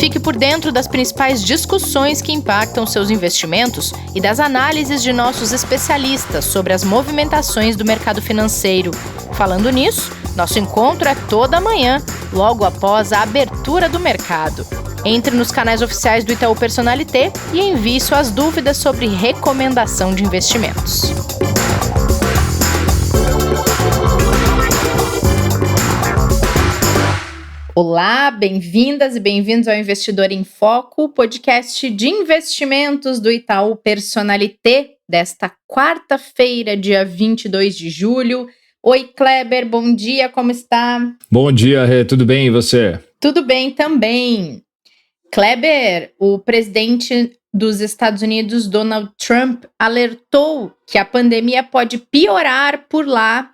Fique por dentro das principais discussões que impactam seus investimentos e das análises de nossos especialistas sobre as movimentações do mercado financeiro. Falando nisso, nosso encontro é toda manhã, logo após a abertura do mercado. Entre nos canais oficiais do Itaú Personalité e envie suas dúvidas sobre recomendação de investimentos. Olá, bem-vindas e bem-vindos ao Investidor em Foco, podcast de investimentos do Itaú Personalité, desta quarta-feira, dia 22 de julho. Oi, Kleber, bom dia, como está? Bom dia, Rê, tudo bem e você? Tudo bem também. Kleber, o presidente dos Estados Unidos, Donald Trump, alertou que a pandemia pode piorar por lá.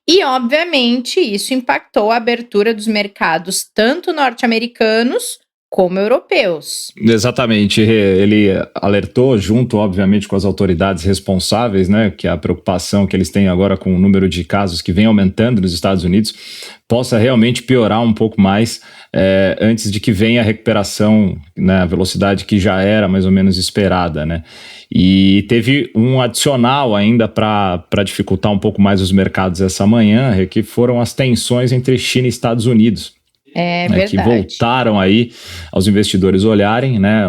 E, obviamente, isso impactou a abertura dos mercados tanto norte-americanos como europeus. Exatamente, ele alertou junto, obviamente, com as autoridades responsáveis, né, que a preocupação que eles têm agora com o número de casos que vem aumentando nos Estados Unidos possa realmente piorar um pouco mais antes de que venha a recuperação, né, a velocidade que já era mais ou menos esperada, né. E teve um adicional ainda para dificultar um pouco mais os mercados essa manhã, que foram as tensões entre China e Estados Unidos. Verdade. Que voltaram aí aos investidores olharem, né,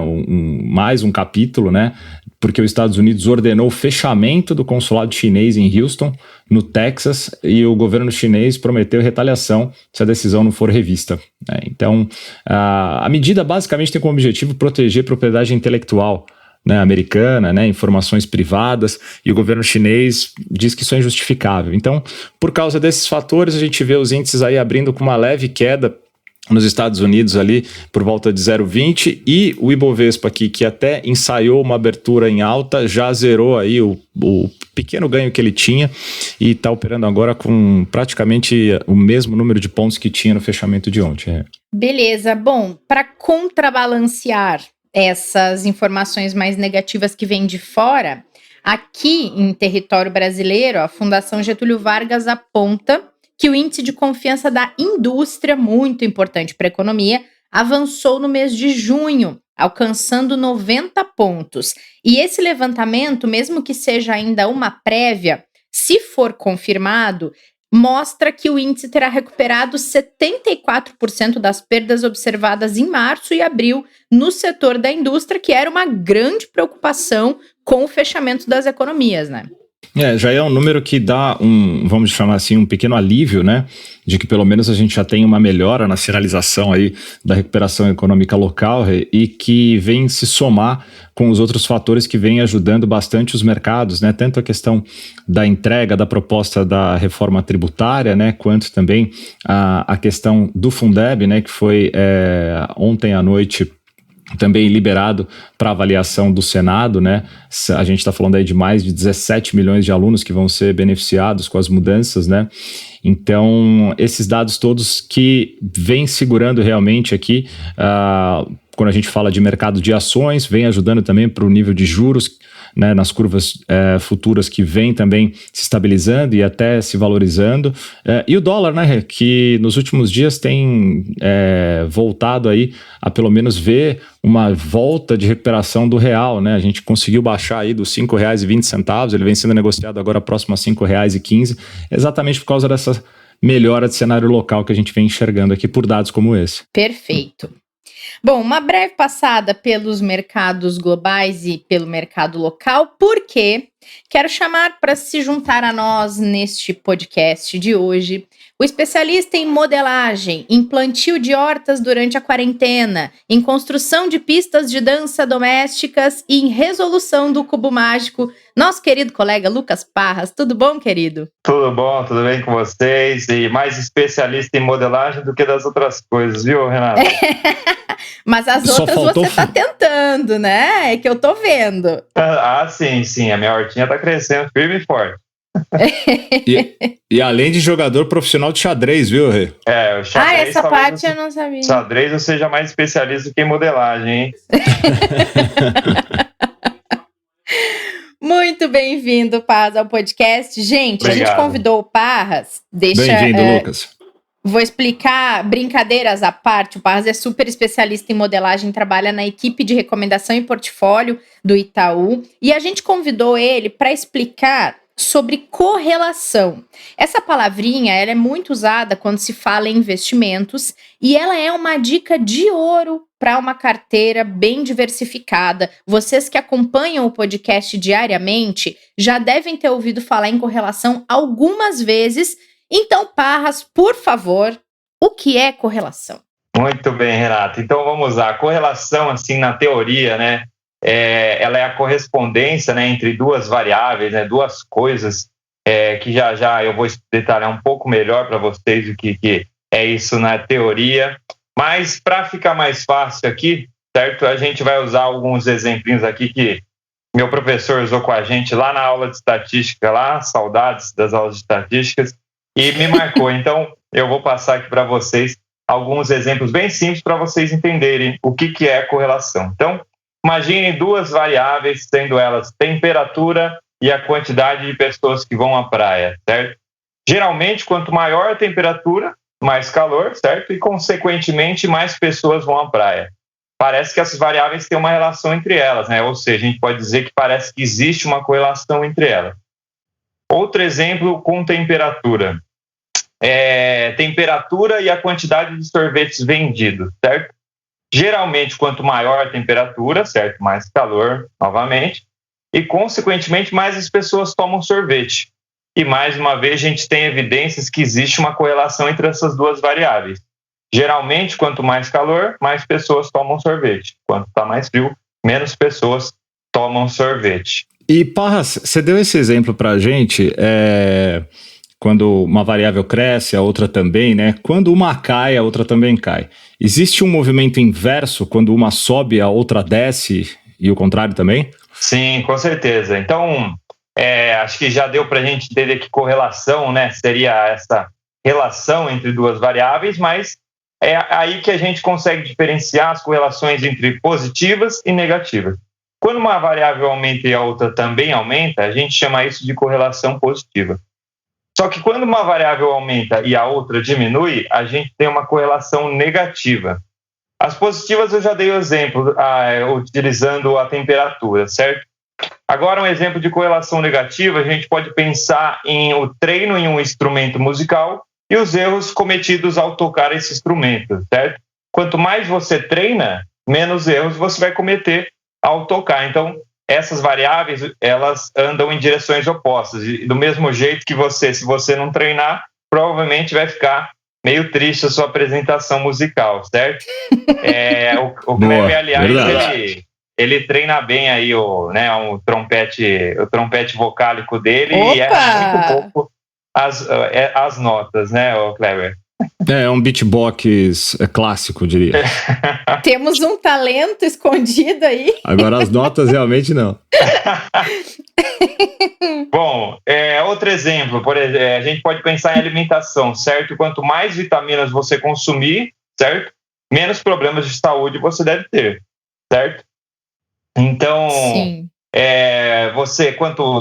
mais um capítulo, né, porque os Estados Unidos ordenou o fechamento do consulado chinês em Houston, no Texas, e o governo chinês prometeu retaliação se a decisão não for revista. Né. Então, a medida basicamente tem como objetivo proteger a propriedade intelectual, né, americana, né, informações privadas, e o governo chinês diz que isso é injustificável. Então, por causa desses fatores, a gente vê os índices aí abrindo com uma leve queda nos Estados Unidos ali por volta de 0,20, e o Ibovespa aqui, que até ensaiou uma abertura em alta, já zerou aí o pequeno ganho que ele tinha e está operando agora com praticamente o mesmo número de pontos que tinha no fechamento de ontem. Beleza, bom, para contrabalancear essas informações mais negativas que vêm de fora, aqui em território brasileiro, a Fundação Getúlio Vargas aponta que o índice de confiança da indústria, muito importante para a economia, avançou no mês de junho, alcançando 90 pontos. E esse levantamento, mesmo que seja ainda uma prévia, se for confirmado, mostra que o índice terá recuperado 74% das perdas observadas em março e abril no setor da indústria, que era uma grande preocupação com o fechamento das economias, né? Já é um número que dá vamos chamar assim, um pequeno alívio, né, de que pelo menos a gente já tem uma melhora na sinalização aí da recuperação econômica local e que vem se somar com os outros fatores que vêm ajudando bastante os mercados, né, tanto a questão da entrega da proposta da reforma tributária, né, quanto também a questão do Fundeb, né, que foi ontem à noite também liberado para avaliação do Senado, né? A gente está falando aí de mais de 17 milhões de alunos que vão ser beneficiados com as mudanças, né? Então, esses dados todos que vêm segurando realmente aqui, quando a gente fala de mercado de ações, vem ajudando também para o nível de juros, né, nas curvas futuras que vem também se estabilizando e até se valorizando. E o dólar, né, que nos últimos dias tem voltado aí a pelo menos ver uma volta de recuperação do real, né? A gente conseguiu baixar aí dos R$ 5,20, ele vem sendo negociado agora próximo a R$ 5,15, exatamente por causa dessa melhora de cenário local que a gente vem enxergando aqui por dados como esse. Perfeito. Bom, uma breve passada pelos mercados globais e pelo mercado local, porque quero chamar para se juntar a nós neste podcast de hoje o especialista em modelagem, em plantio de hortas durante a quarentena, em construção de pistas de dança domésticas e em resolução do cubo mágico, nosso querido colega Lucas Parras. Tudo bom, querido? Tudo bom, tudo bem com vocês? E mais especialista em modelagem do que das outras coisas, viu, Renato? Mas as outras você está tentando, né? É que eu tô vendo. Sim. A minha hortinha tá crescendo firme e forte. e além de jogador profissional de xadrez, viu, Rê? O xadrez. Essa parte eu não sabia. Xadrez eu seja mais especialista do que em modelagem, hein? Muito bem-vindo, Paz, ao podcast. Gente, obrigado. A gente convidou o Parras. Bem-vindo, Lucas. Vou explicar, brincadeiras à parte, o Parras é super especialista em modelagem, trabalha na equipe de recomendação e portfólio do Itaú, e a gente convidou ele para explicar sobre correlação. Essa palavrinha, ela é muito usada quando se fala em investimentos, e ela é uma dica de ouro para uma carteira bem diversificada. Vocês que acompanham o podcast diariamente já devem ter ouvido falar em correlação algumas vezes. Então, Parras, por favor, o que é correlação? Muito bem, Renato. Então vamos lá. A correlação, assim, na teoria, né, ela é a correspondência, né, entre duas variáveis, né, duas coisas, que já eu vou detalhar um pouco melhor para vocês o que é isso na teoria. Mas para ficar mais fácil aqui, certo? A gente vai usar alguns exemplinhos aqui que meu professor usou com a gente lá na aula de estatística, lá, saudades das aulas de estatísticas, e me marcou. Então, eu vou passar aqui para vocês alguns exemplos bem simples para vocês entenderem o que é correlação. Então, imaginem duas variáveis, sendo elas temperatura e a quantidade de pessoas que vão à praia, certo? Geralmente, quanto maior a temperatura, mais calor, certo? E, consequentemente, mais pessoas vão à praia. Parece que essas variáveis têm uma relação entre elas, né? Ou seja, a gente pode dizer que parece que existe uma correlação entre elas. Outro exemplo com temperatura. Temperatura e a quantidade de sorvetes vendidos, certo? Geralmente, quanto maior a temperatura, certo? Mais calor, novamente, e, consequentemente, mais as pessoas tomam sorvete. E, mais uma vez, a gente tem evidências que existe uma correlação entre essas duas variáveis. Geralmente, quanto mais calor, mais pessoas tomam sorvete. Quanto está mais frio, menos pessoas tomam sorvete. E, Parras, você deu esse exemplo para a gente, quando uma variável cresce, a outra também, né? Quando uma cai, a outra também cai. Existe um movimento inverso, quando uma sobe, a outra desce, e o contrário também? Sim, com certeza. Então, acho que já deu para a gente entender que correlação, né, seria essa relação entre duas variáveis, mas é aí que a gente consegue diferenciar as correlações entre positivas e negativas. Quando uma variável aumenta e a outra também aumenta, a gente chama isso de correlação positiva. Só que quando uma variável aumenta e a outra diminui, a gente tem uma correlação negativa. As positivas eu já dei o exemplo, utilizando a temperatura, certo? Agora, um exemplo de correlação negativa, a gente pode pensar em o treino em um instrumento musical e os erros cometidos ao tocar esse instrumento, certo? Quanto mais você treina, menos erros você vai cometer ao tocar. Então, essas variáveis, elas andam em direções opostas. E do mesmo jeito que se você não treinar, provavelmente vai ficar meio triste a sua apresentação musical, certo? O Kleber, aliás, ele treina bem aí o trompete vocálico dele. Opa! E erra muito pouco as notas, né, o Kleber? É um beatbox clássico, diria. Temos um talento escondido aí. Agora as notas realmente não. Bom, outro exemplo, por exemplo, a gente pode pensar em alimentação, certo? Quanto mais vitaminas você consumir, certo? Menos problemas de saúde você deve ter, certo? Então, Sim.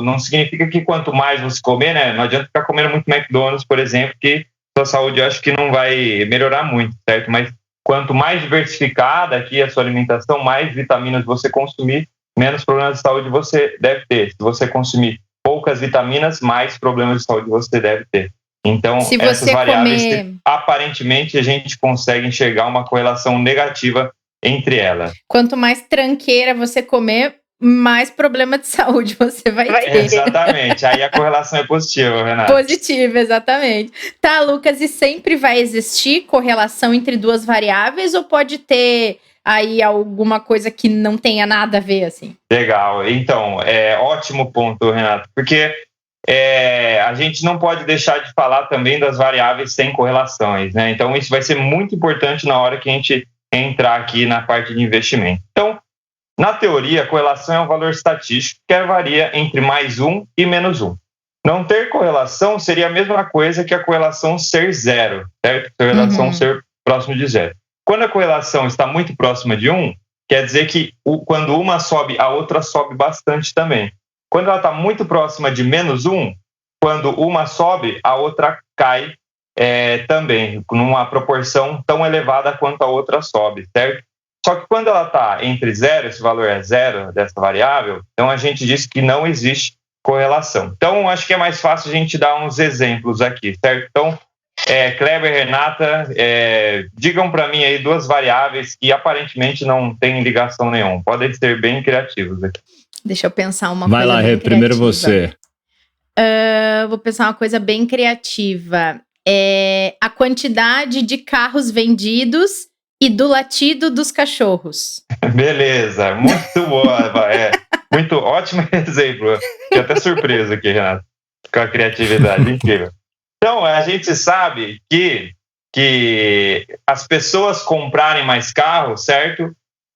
Não significa que quanto mais você comer, né? Não adianta ficar comendo muito McDonald's, por exemplo, que sua saúde eu acho que não vai melhorar muito, certo? Mas quanto mais diversificada aqui a sua alimentação, mais vitaminas você consumir, menos problemas de saúde você deve ter. Se você consumir poucas vitaminas, mais problemas de saúde você deve ter. Então, essas variáveis, aparentemente, a gente consegue enxergar uma correlação negativa entre elas. Quanto mais tranqueira você comer, mais problema de saúde você vai ter. Exatamente, aí a correlação é positiva, Renato. Positiva, exatamente. Tá, Lucas, e sempre vai existir correlação entre duas variáveis ou pode ter aí alguma coisa que não tenha nada a ver, assim? Legal, então, ótimo ponto, Renato, porque a gente não pode deixar de falar também das variáveis sem correlações, né? Então, isso vai ser muito importante na hora que a gente entrar aqui na parte de investimento. Então, na teoria, a correlação é um valor estatístico que varia entre mais 1 e menos 1. Não ter correlação seria a mesma coisa que a correlação ser zero, certo? A correlação ser próximo de zero. Quando a correlação está muito próxima de 1, quer dizer que quando uma sobe, a outra sobe bastante também. Quando ela está muito próxima de menos 1, quando uma sobe, a outra cai também, numa proporção tão elevada quanto a outra sobe, certo? Só que quando ela está entre zero, esse valor é zero dessa variável, então a gente diz que não existe correlação. Então, acho que é mais fácil a gente dar uns exemplos aqui, certo? Então, Kleber, Renata, digam para mim aí duas variáveis que aparentemente não têm ligação nenhuma. Podem ser bem criativos aqui. Deixa eu pensar uma Vai coisa lá, bem Rê, primeiro você. Vou pensar uma coisa bem criativa. A quantidade de carros vendidos e do latido dos cachorros. Beleza, muito boa. Muito ótimo exemplo. Fiquei até surpreso aqui, Renato, com a criatividade, incrível. Então, a gente sabe que as pessoas comprarem mais carros, certo?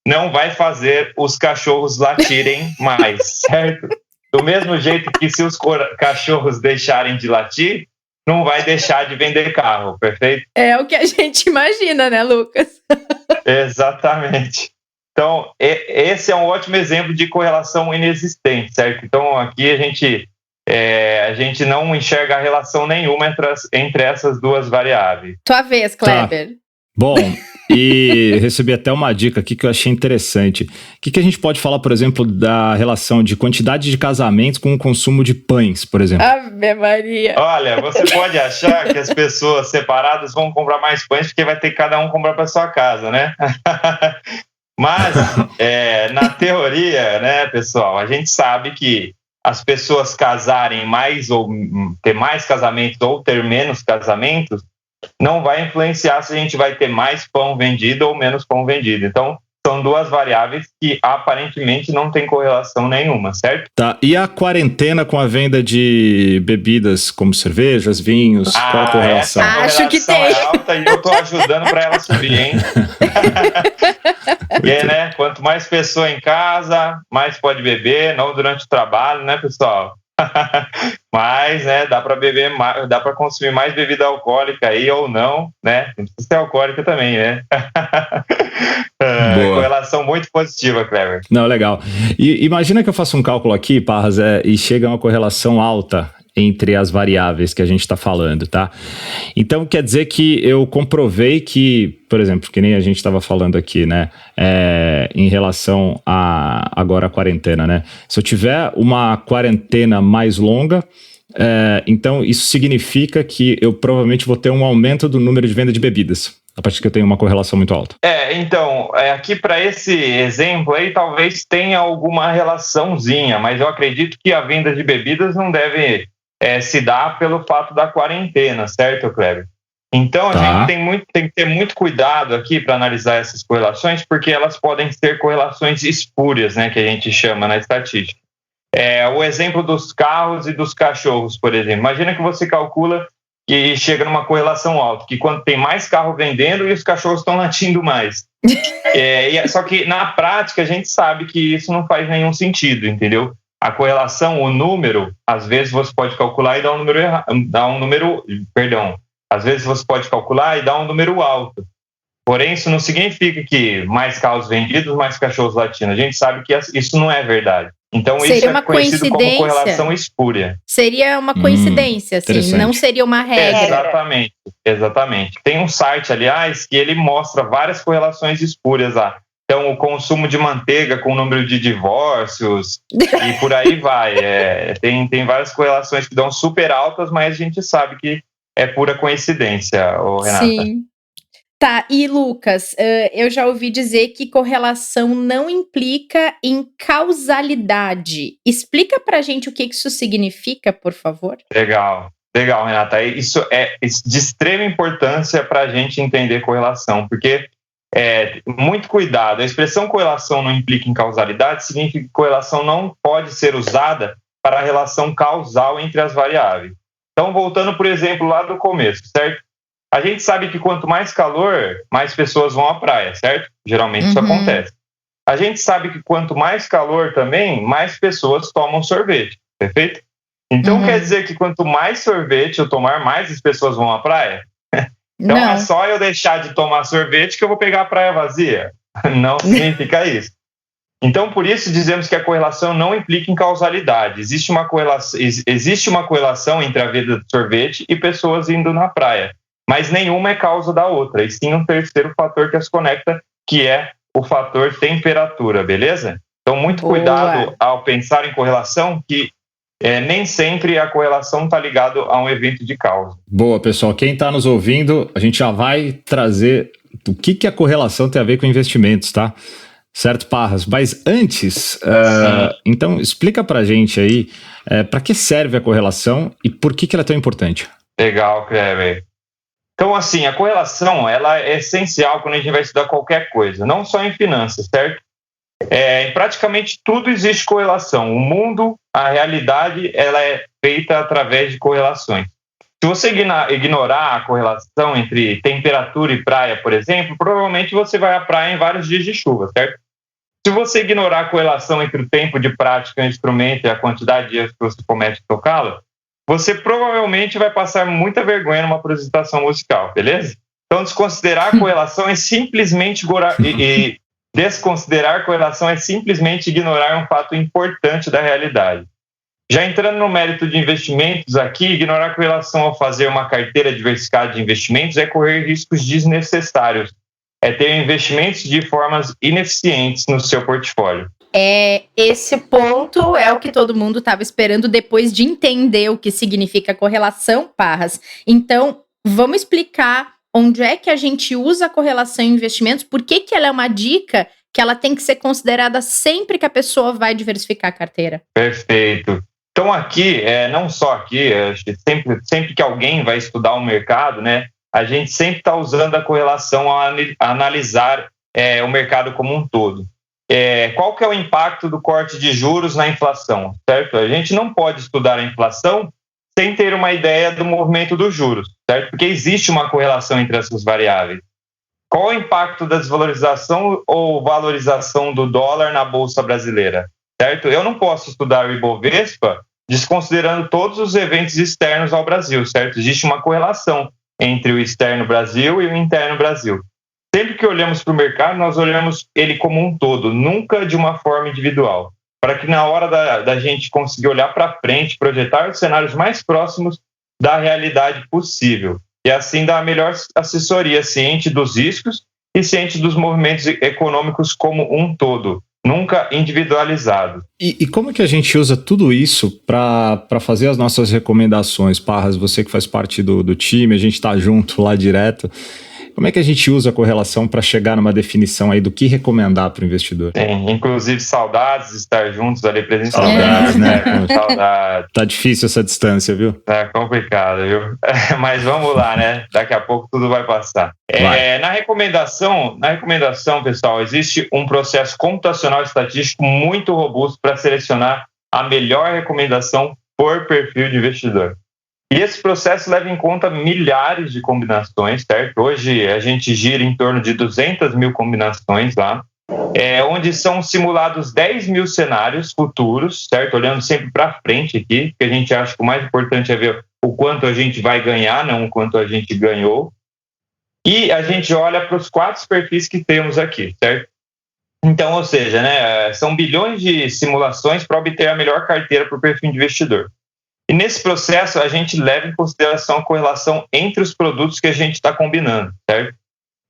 Não vai fazer os cachorros latirem mais, certo? Do mesmo jeito que se os cachorros deixarem de latir, não vai deixar de vender carro, perfeito? É o que a gente imagina, né, Lucas? Exatamente. Então, esse é um ótimo exemplo de correlação inexistente, certo? Então, aqui a gente não enxerga relação nenhuma entre essas duas variáveis. Tua vez, Kleber. Tá. Bom, e recebi até uma dica aqui que eu achei interessante. O que a gente pode falar, por exemplo, da relação de quantidade de casamentos com o consumo de pães, por exemplo? Ave Maria. Olha, você pode achar que as pessoas separadas vão comprar mais pães porque vai ter que cada um comprar para sua casa, né? Mas, na teoria, né, pessoal, a gente sabe que as pessoas casarem mais ou ter mais casamentos ou ter menos casamentos não vai influenciar se a gente vai ter mais pão vendido ou menos pão vendido. Então, são duas variáveis que aparentemente não tem correlação nenhuma, certo? Tá, e a quarentena com a venda de bebidas como cervejas, vinhos, qual a correlação? Acho que tem. É alta e eu tô ajudando para ela subir, hein? E aí, né, quanto mais pessoa em casa, mais pode beber, não durante o trabalho, né, pessoal? Mas, né, dá para beber mais, dá para consumir mais bebida alcoólica aí ou não, né? Não precisa ser alcoólica também, né? Correlação muito positiva, Kleber. Não, legal. E imagina que eu faço um cálculo aqui, Parras, e chega a uma correlação alta entre as variáveis que a gente está falando, tá? Então, quer dizer que eu comprovei que, por exemplo, que nem a gente estava falando aqui, né? Em relação agora a quarentena, né? Se eu tiver uma quarentena mais longa, então isso significa que eu provavelmente vou ter um aumento do número de venda de bebidas, a partir que eu tenho uma correlação muito alta. Então, aqui para esse exemplo aí, talvez tenha alguma relaçãozinha, mas eu acredito que a venda de bebidas não deve se dar pelo fato da quarentena, certo, Kleber? Então, a gente tem que ter muito cuidado aqui para analisar essas correlações, porque elas podem ser correlações espúrias, né, que a gente chama na estatística. O exemplo dos carros e dos cachorros, por exemplo. Imagina que você calcula que chega numa correlação alta, que quando tem mais carro vendendo e os cachorros estão latindo mais. Só que na prática a gente sabe que isso não faz nenhum sentido, entendeu? A correlação, o número, às vezes você pode calcular e às vezes você pode calcular e dar um número alto. Porém, isso não significa que mais carros vendidos, mais cachorros latindo. A gente sabe que isso não é verdade. Então, seria isso é conhecido como correlação espúria. Seria uma coincidência, assim, não seria uma regra. Exatamente. Tem um site, aliás, que ele mostra várias correlações espúrias lá. Então, o consumo de manteiga com o número de divórcios e por aí vai. Tem várias correlações que dão super altas, mas a gente sabe que é pura coincidência, Renata. Sim. Tá, e Lucas, eu já ouvi dizer que correlação não implica em causalidade. Explica pra gente o que isso significa, por favor. Legal, Renata. Isso é de extrema importância para a gente entender correlação, porque muito cuidado. A expressão correlação não implica em causalidade significa que correlação não pode ser usada para a relação causal entre as variáveis. Então, voltando, por exemplo, lá do começo, certo? A gente sabe que quanto mais calor, mais pessoas vão à praia, certo? Geralmente isso acontece. A gente sabe que quanto mais calor também, mais pessoas tomam sorvete, perfeito? Então quer dizer que quanto mais sorvete eu tomar, mais as pessoas vão à praia? Então é só eu deixar de tomar sorvete que eu vou pegar a praia vazia? Não significa isso. Então, por isso dizemos que a correlação não implica em causalidade. Existe uma correlação entre a venda de sorvete e pessoas indo na praia. mas nenhuma é causa da outra, e sim um terceiro fator que as conecta, que é o fator temperatura, beleza? Então, muito cuidado ao pensar em correlação, que nem sempre a correlação está ligada a um evento de causa. Boa, pessoal. Quem está nos ouvindo, a gente já vai trazer o que a correlação tem a ver com investimentos, tá? Certo, Parras? Mas antes, então explica pra gente aí para que serve a correlação e por que ela é tão importante. Legal, Kleber. Então, assim, a correlação ela é essencial quando a gente vai estudar qualquer coisa, não só em finanças, certo? Em praticamente tudo existe correlação. O mundo, a realidade, ela é feita através de correlações. Se você ignorar a correlação entre temperatura e praia, por exemplo, provavelmente você vai à praia em vários dias de chuva, certo? Se você ignorar a correlação entre o tempo de prática do instrumento e a quantidade de dias que você comete a tocá-lo, você provavelmente vai passar muita vergonha numa apresentação musical, beleza? Então, desconsiderar a correlação é simplesmente desconsiderar a correlação é simplesmente ignorar um fato importante da realidade. Já entrando no mérito de investimentos aqui, ignorar a correlação ao fazer uma carteira diversificada de investimentos é correr riscos desnecessários, é ter investimentos de formas ineficientes no seu portfólio. Esse ponto é o que todo mundo estava esperando depois de entender o que significa correlação, Parras. Então, vamos explicar onde é que a gente usa a correlação em investimentos, por que ela é uma dica que ela tem que ser considerada sempre que a pessoa vai diversificar a carteira. Perfeito. Então aqui, não só aqui, sempre que alguém vai estudar o mercado, né, a gente sempre está usando a correlação a analisar o mercado como um todo. Qual que é o impacto do corte de juros na inflação, certo? A gente não pode estudar a inflação sem ter uma ideia do movimento dos juros, certo? Porque existe uma correlação entre essas variáveis. Qual o impacto da desvalorização ou valorização do dólar na Bolsa Brasileira, certo? Eu não posso estudar o Ibovespa desconsiderando todos os eventos externos ao Brasil, certo? Existe uma correlação entre o externo Brasil e o interno Brasil. Sempre que olhamos para o mercado, nós olhamos ele como um todo, nunca de uma forma individual, para que na hora da gente conseguir olhar para frente, projetar os cenários mais próximos da realidade possível. E assim dar a melhor assessoria, ciente dos riscos e ciente dos movimentos econômicos como um todo, nunca individualizado. E como que a gente usa tudo isso para fazer as nossas recomendações? Parras, você que faz parte do time, a gente está junto lá direto. Como é que a gente usa a correlação para chegar numa definição aí do que recomendar para o investidor? Inclusive saudades de estar juntos ali presencialmente. Saudades, né? Saudades. Tá difícil essa distância, viu? Tá complicado, viu? Mas vamos lá, né? Daqui a pouco tudo vai passar. Na recomendação, pessoal, existe um processo computacional estatístico muito robusto para selecionar a melhor recomendação por perfil de investidor. E esse processo leva em conta milhares de combinações, certo? Hoje a gente gira em torno de 200 mil combinações lá, onde são simulados 10 mil cenários futuros, certo? Olhando sempre para frente aqui, porque a gente acha que o mais importante é ver o quanto a gente vai ganhar, não o quanto a gente ganhou. E a gente olha para os 4 perfis que temos aqui, certo? Então, ou seja, né, são bilhões de simulações para obter a melhor carteira para o perfil de investidor. E nesse processo, a gente leva em consideração a correlação entre os produtos que a gente está combinando, certo?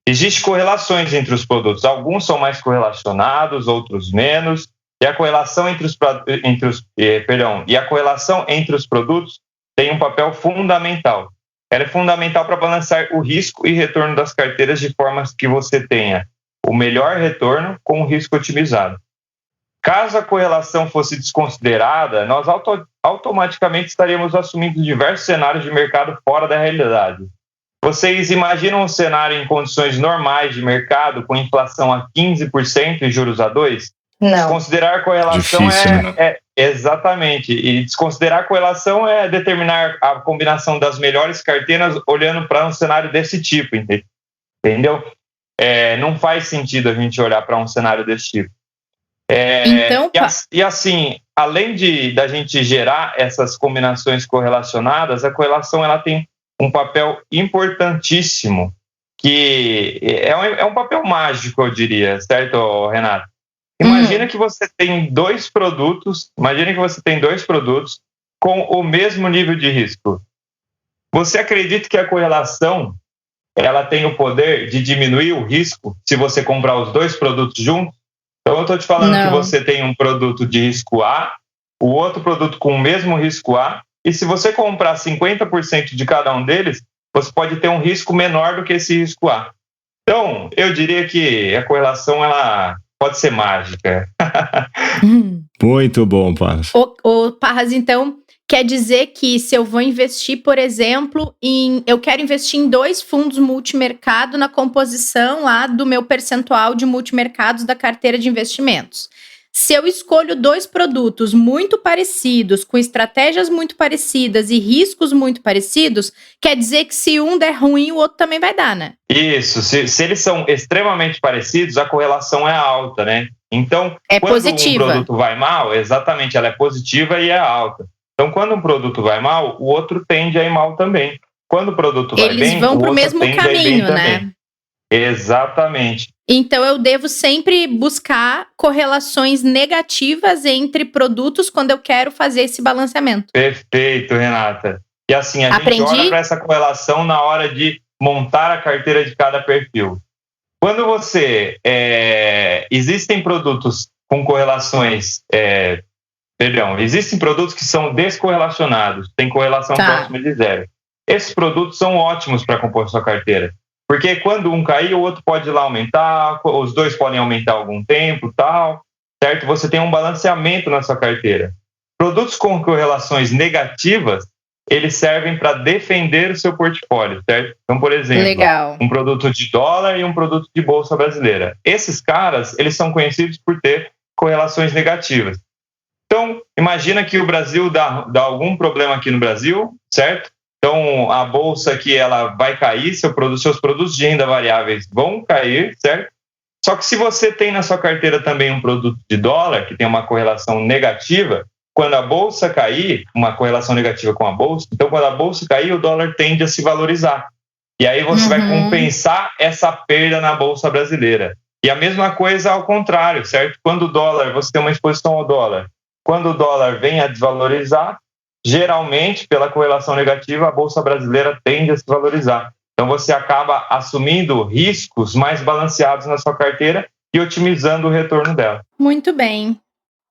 Existem correlações entre os produtos. Alguns são mais correlacionados, outros menos. E a correlação entre os produtos tem um papel fundamental. Ela é fundamental para balancear o risco e retorno das carteiras de forma que você tenha o melhor retorno com o risco otimizado. Caso a correlação fosse desconsiderada, nós automaticamente estaríamos assumindo diversos cenários de mercado fora da realidade. Vocês imaginam um cenário em condições normais de mercado, com inflação a 15% e juros a 2%? Não. Desconsiderar a correlação exatamente. E desconsiderar a correlação é determinar a combinação das melhores carteiras olhando para um cenário desse tipo, entendeu? Não faz sentido a gente olhar para um cenário desse tipo. E assim, além da gente gerar essas combinações correlacionadas, a correlação ela tem um papel importantíssimo, que é um papel mágico, eu diria, certo, Renato? Imagina que você tem dois produtos com o mesmo nível de risco. Você acredita que a correlação ela tem o poder de diminuir o risco se você comprar os dois produtos juntos? Então, eu estou te falando que você tem um produto de risco A, o outro produto com o mesmo risco A, e se você comprar 50% de cada um deles, você pode ter um risco menor do que esse risco A. Então, eu diria que a correlação ela pode ser mágica. Muito bom, Parras. Ô, Parras, então, quer dizer que se eu vou investir, por exemplo, eu quero investir em 2 fundos multimercado na composição lá do meu percentual de multimercados da carteira de investimentos. Se eu escolho 2 produtos muito parecidos, com estratégias muito parecidas e riscos muito parecidos, quer dizer que se um der ruim, o outro também vai dar, né? Isso, se eles são extremamente parecidos, a correlação é alta, né? Então, quando positiva. Um produto vai mal, exatamente, ela é positiva e é alta. Então, quando um produto vai mal, o outro tende a ir mal também. Quando o produto vai bem, eles vão para o mesmo caminho, né? Também. Exatamente. Então, eu devo sempre buscar correlações negativas entre produtos quando eu quero fazer esse balanceamento. Perfeito, Renata. E assim, a gente olha para essa correlação na hora de montar a carteira de cada perfil. Quando você... existem produtos com correlações... existem produtos que são descorrelacionados, tem correlação próxima de zero. Esses produtos são ótimos para compor sua carteira. Porque quando um cair, o outro pode ir lá aumentar, os dois podem aumentar algum tempo, tal, certo? Você tem um balanceamento na sua carteira. Produtos com correlações negativas, eles servem para defender o seu portfólio, certo? Então, por exemplo, um produto de dólar e um produto de bolsa brasileira. Esses caras, eles são conhecidos por ter correlações negativas. Então, imagina que o Brasil dá algum problema aqui no Brasil, certo? Então, a bolsa aqui ela vai cair, seus produtos de renda variáveis vão cair, certo? Só que se você tem na sua carteira também um produto de dólar, que tem uma correlação negativa, quando a bolsa cair, uma correlação negativa com a bolsa, então quando a bolsa cair, o dólar tende a se valorizar. E aí você vai compensar essa perda na bolsa brasileira. E a mesma coisa ao contrário, certo? Quando o dólar, você tem uma exposição ao dólar, quando o dólar vem a desvalorizar, geralmente, pela correlação negativa, a bolsa brasileira tende a se valorizar. Então, você acaba assumindo riscos mais balanceados na sua carteira e otimizando o retorno dela. Muito bem.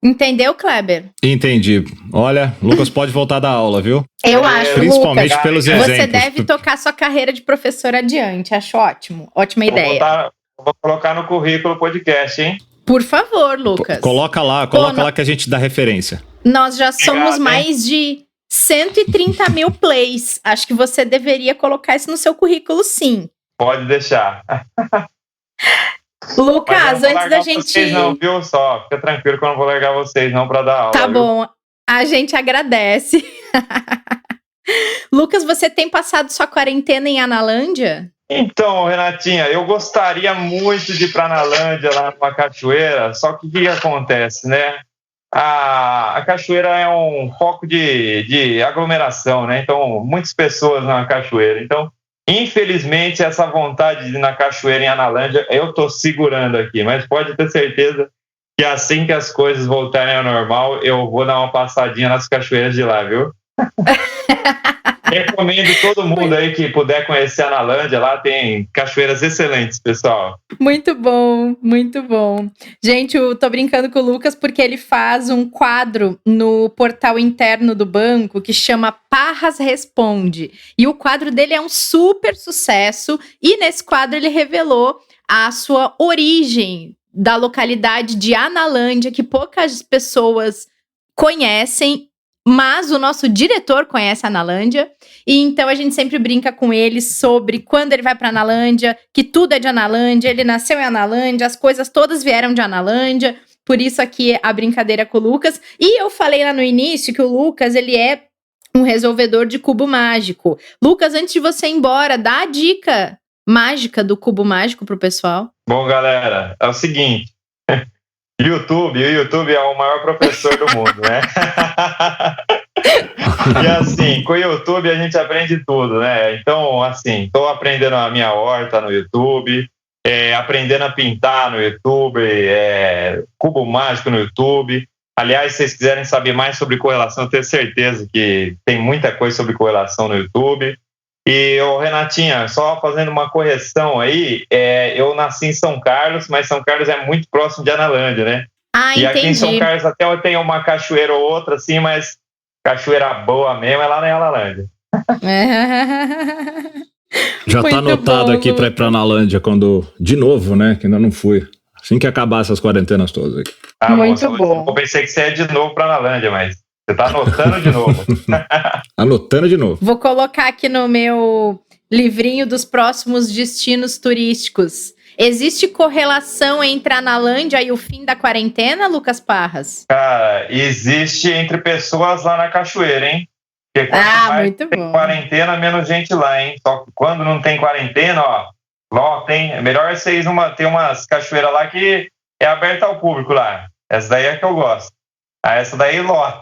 Entendeu, Kleber? Entendi. Olha, Lucas pode voltar da aula, viu? Eu acho, principalmente Lucas, pelos exemplos. Você deve tocar sua carreira de professor adiante. Acho ótimo. Ótima ideia. Vou colocar no currículo podcast, hein? Por favor, Lucas. Coloca lá que a gente dá referência. Nós já somos mais de 130 mil plays. Acho que você deveria colocar isso no seu currículo, sim. Pode deixar. Lucas, antes da gente... Vocês não, viu? Só, fica tranquilo que eu não vou largar vocês não para dar aula. Tá bom, a gente agradece. Lucas, você tem passado sua quarentena em Analândia? Então, Renatinha, eu gostaria muito de ir para Analândia, lá numa cachoeira, só que o que acontece, né? A cachoeira é um foco de aglomeração, né? Então, muitas pessoas na cachoeira. Então, infelizmente, essa vontade de ir na cachoeira em Analândia, eu estou segurando aqui, mas pode ter certeza que assim que as coisas voltarem ao normal, eu vou dar uma passadinha nas cachoeiras de lá, viu? Recomendo todo mundo aí que puder conhecer a Analândia, lá tem cachoeiras excelentes, pessoal. Muito bom, muito bom. Gente, eu tô brincando com o Lucas porque ele faz um quadro no portal interno do banco que chama Parras Responde. E o quadro dele é um super sucesso e nesse quadro ele revelou a sua origem da localidade de Analândia, que poucas pessoas conhecem, mas o nosso diretor conhece a Analândia, e então a gente sempre brinca com ele sobre quando ele vai para Analândia, que tudo é de Analândia, ele nasceu em Analândia, as coisas todas vieram de Analândia, por isso aqui a brincadeira com o Lucas. E eu falei lá no início que o Lucas, ele é um resolvedor de cubo mágico. Lucas, antes de você ir embora, dá a dica mágica do cubo mágico pro pessoal. Bom, galera, é o seguinte... o YouTube é o maior professor do mundo, né? E assim, com o YouTube a gente aprende tudo, né? Então, assim, estou aprendendo a minha horta no YouTube, aprendendo a pintar no YouTube, cubo mágico no YouTube. Aliás, se vocês quiserem saber mais sobre correlação, eu tenho certeza que tem muita coisa sobre correlação no YouTube. E, Renatinha, só fazendo uma correção aí, eu nasci em São Carlos, mas São Carlos é muito próximo de Analândia, né? Ah, e entendi. Aqui em São Carlos até tem uma cachoeira ou outra, assim, mas cachoeira boa mesmo é lá na Analândia. Já tá anotado aqui para ir para Analândia de novo, né? Que ainda não fui. Assim que acabar essas quarentenas todas aqui. Muito bom. Eu pensei que você ia de novo para Analândia, mas você tá anotando de novo. Anotando de novo. Vou colocar aqui no meu livrinho dos próximos destinos turísticos. Existe correlação entre a Analândia e o fim da quarentena, Lucas Parras? Cara, existe entre pessoas lá na cachoeira, hein? Porque quanto mais muito tem bom. quarentena, menos gente lá, hein? Só que quando não tem quarentena, é melhor vocês ter umas cachoeiras lá que é aberta ao público lá. Essa daí é que eu gosto. Essa daí lota.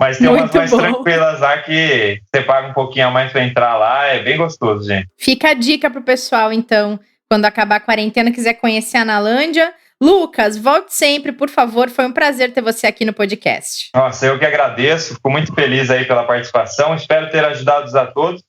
Mas tem umas mais tranquilas lá que você paga um pouquinho a mais para entrar lá, é bem gostoso, gente. Fica a dica pro pessoal, então, quando acabar a quarentena, quiser conhecer a Analândia. Lucas, volte sempre, por favor. Foi um prazer ter você aqui no podcast. Nossa, eu que agradeço. Fico muito feliz aí pela participação. Espero ter ajudado a todos.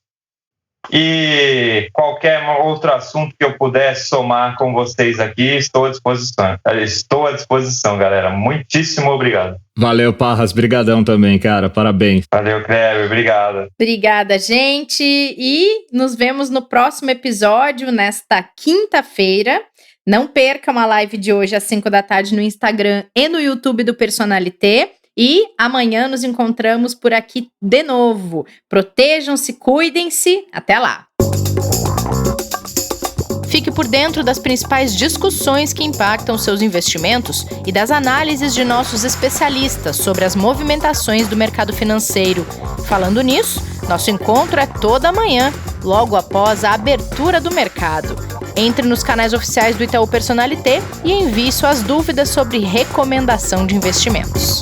E qualquer outro assunto que eu pudesse somar com vocês aqui, estou à disposição. Estou à disposição, galera. Muitíssimo obrigado. Valeu, Parras. Brigadão também, cara. Parabéns. Valeu, Kleber. Obrigado. Obrigada, gente. E nos vemos no próximo episódio, nesta quinta-feira. Não percam a live de hoje às 5 da tarde no Instagram e no YouTube do Personalité. E amanhã nos encontramos por aqui de novo. Protejam-se, cuidem-se. Até lá! Fique por dentro das principais discussões que impactam seus investimentos e das análises de nossos especialistas sobre as movimentações do mercado financeiro. Falando nisso, nosso encontro é toda manhã, logo após a abertura do mercado. Entre nos canais oficiais do Itaú Personalité e envie suas dúvidas sobre recomendação de investimentos.